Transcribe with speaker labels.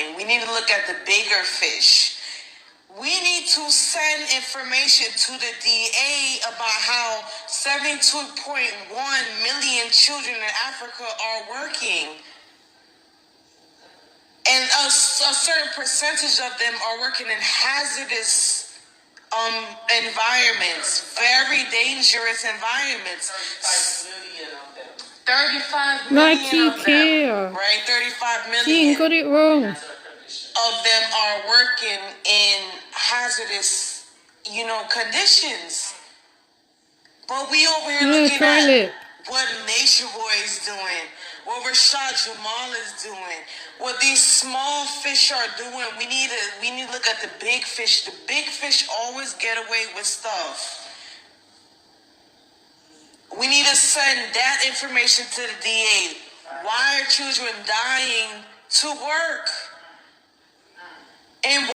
Speaker 1: doing. We need to look at the bigger fish. We need to send information to the DA about how 72.1 million children in Africa are working. And a certain percentage of them are working in hazardous environments, very dangerous environments. 35 million of them, right? 35 million.
Speaker 2: You got it wrong.
Speaker 1: Of them are working in hazardous, conditions. But we over here looking at what Nature Boy is doing, what Rashad Jamal is doing, what these small fish are doing. We need to look at the big fish. The big fish always get away with stuff. We need to send that information to the DA. Why are children dying to work? And